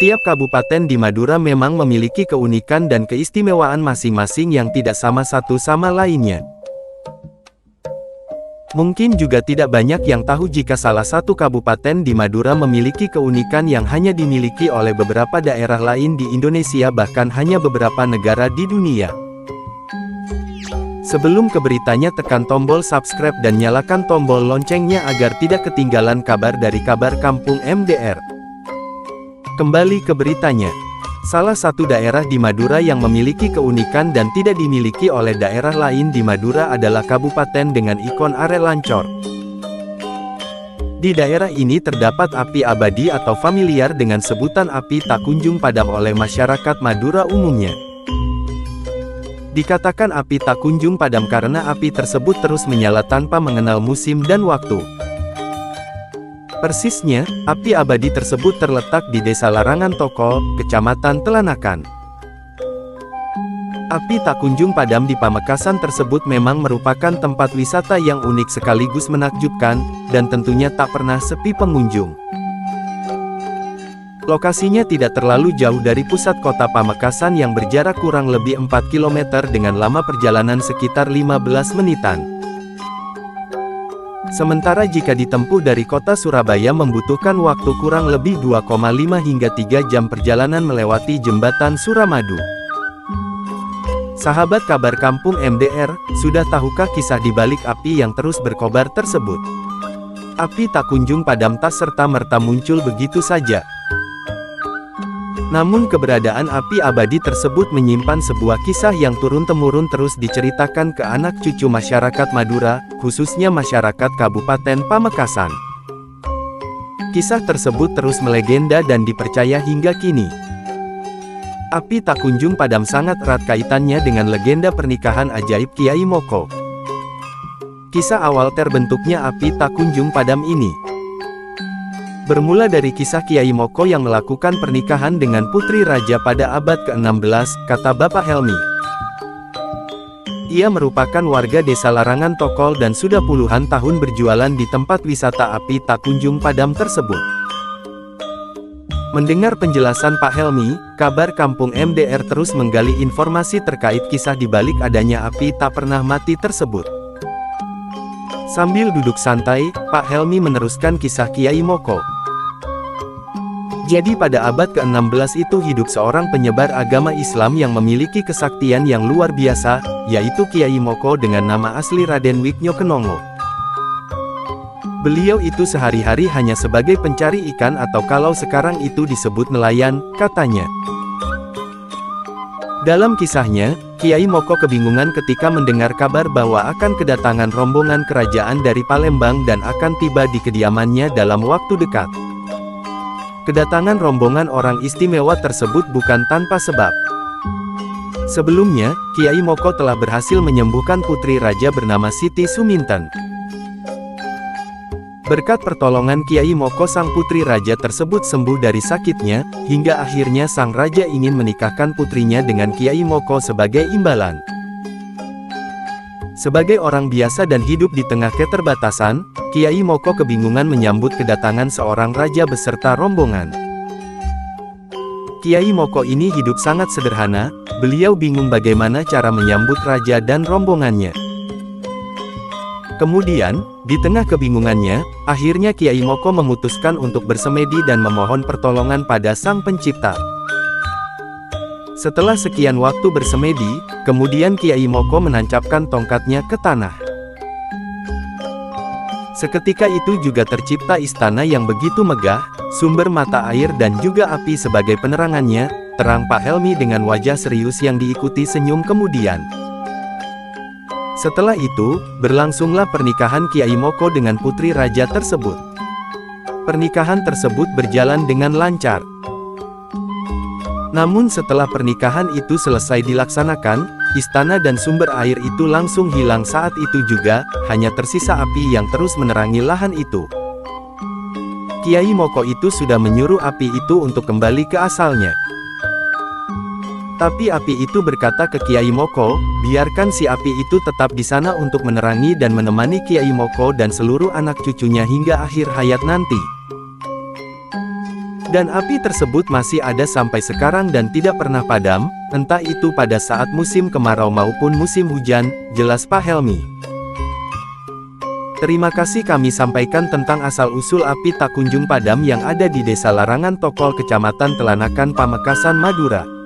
Setiap kabupaten di Madura memang memiliki keunikan dan keistimewaan masing-masing yang tidak sama satu sama lainnya. Mungkin juga tidak banyak yang tahu jika salah satu kabupaten di Madura memiliki keunikan yang hanya dimiliki oleh beberapa daerah lain di Indonesia, bahkan hanya beberapa negara di dunia. Sebelum ke beritanya, tekan tombol subscribe dan nyalakan tombol loncengnya agar tidak ketinggalan kabar dari Kabar Kampung MDR. Kembali ke beritanya. Salah satu daerah di Madura yang memiliki keunikan dan tidak dimiliki oleh daerah lain di Madura adalah kabupaten dengan ikon Are Lancor. Di daerah ini terdapat api abadi atau familiar dengan sebutan api tak kunjung padam oleh masyarakat Madura umumnya. Dikatakan api tak kunjung padam karena api tersebut terus menyala tanpa mengenal musim dan waktu. Persisnya, api abadi tersebut terletak di Desa Larangan Tokol, Kecamatan Telanakan. Api tak kunjung padam di Pamekasan tersebut memang merupakan tempat wisata yang unik sekaligus menakjubkan, dan tentunya tak pernah sepi pengunjung. Lokasinya tidak terlalu jauh dari pusat kota Pamekasan yang berjarak kurang lebih 4 km dengan lama perjalanan sekitar 15 menitan. Sementara jika ditempuh dari kota Surabaya membutuhkan waktu kurang lebih 2,5 hingga 3 jam perjalanan melewati jembatan Suramadu. Sahabat Kabar Kampung MDR, sudah tahukah kisah di balik api yang terus berkobar tersebut? Api tak kunjung padam tak serta-merta muncul begitu saja. Namun keberadaan api abadi tersebut menyimpan sebuah kisah yang turun-temurun terus diceritakan ke anak cucu masyarakat Madura, khususnya masyarakat Kabupaten Pamekasan. Kisah tersebut terus melegenda dan dipercaya hingga kini. Api tak kunjung padam sangat erat kaitannya dengan legenda pernikahan ajaib Kiai Moko. Kisah awal terbentuknya api tak kunjung padam ini bermula dari kisah Kiai Moko yang melakukan pernikahan dengan putri raja pada abad ke-16, kata Bapak Helmi. Ia merupakan warga Desa Larangan Tokol dan sudah puluhan tahun berjualan di tempat wisata api tak kunjung padam tersebut. Mendengar penjelasan Pak Helmi, Kabar Kampung MDR terus menggali informasi terkait kisah di balik adanya api tak pernah mati tersebut. Sambil duduk santai, Pak Helmi meneruskan kisah Kiai Moko. Jadi pada abad ke-16 itu hidup seorang penyebar agama Islam yang memiliki kesaktian yang luar biasa, yaitu Kiai Moko dengan nama asli Raden Wiknyo Kenongo. Beliau itu sehari-hari hanya sebagai pencari ikan atau kalau sekarang itu disebut nelayan, katanya. Dalam kisahnya, Kiai Moko kebingungan ketika mendengar kabar bahwa akan kedatangan rombongan kerajaan dari Palembang dan akan tiba di kediamannya dalam waktu dekat. Kedatangan rombongan orang istimewa tersebut bukan tanpa sebab. Sebelumnya, Kiai Moko telah berhasil menyembuhkan putri raja bernama Siti Suminten. Berkat pertolongan Kiai Moko, sang putri raja tersebut sembuh dari sakitnya, hingga akhirnya sang raja ingin menikahkan putrinya dengan Kiai Moko sebagai imbalan. Sebagai orang biasa dan hidup di tengah keterbatasan, Kiai Moko kebingungan menyambut kedatangan seorang raja beserta rombongan. Kiai Moko ini hidup sangat sederhana, beliau bingung bagaimana cara menyambut raja dan rombongannya. Kemudian, di tengah kebingungannya, akhirnya Kiai Moko memutuskan untuk bersemedi dan memohon pertolongan pada Sang Pencipta. Setelah sekian waktu bersemedi, kemudian Kiai Moko menancapkan tongkatnya ke tanah. Seketika itu juga tercipta istana yang begitu megah, sumber mata air dan juga api sebagai penerangannya, terang Pak Helmi dengan wajah serius yang diikuti senyum kemudian. Setelah itu, berlangsunglah pernikahan Kiai Moko dengan putri raja tersebut. Pernikahan tersebut berjalan dengan lancar. Namun setelah pernikahan itu selesai dilaksanakan, istana dan sumber air itu langsung hilang saat itu juga, hanya tersisa api yang terus menerangi lahan itu. Kiai Moko itu sudah menyuruh api itu untuk kembali ke asalnya. Tapi api itu berkata ke Kiai Moko, biarkan si api itu tetap di sana untuk menerangi dan menemani Kiai Moko dan seluruh anak cucunya hingga akhir hayat nanti. Dan api tersebut masih ada sampai sekarang dan tidak pernah padam, entah itu pada saat musim kemarau maupun musim hujan, jelas Pak Helmi. Terima kasih kami sampaikan tentang asal-usul api tak kunjung padam yang ada di Desa Larangan Tokol Kecamatan Telanakan Pamekasan Madura.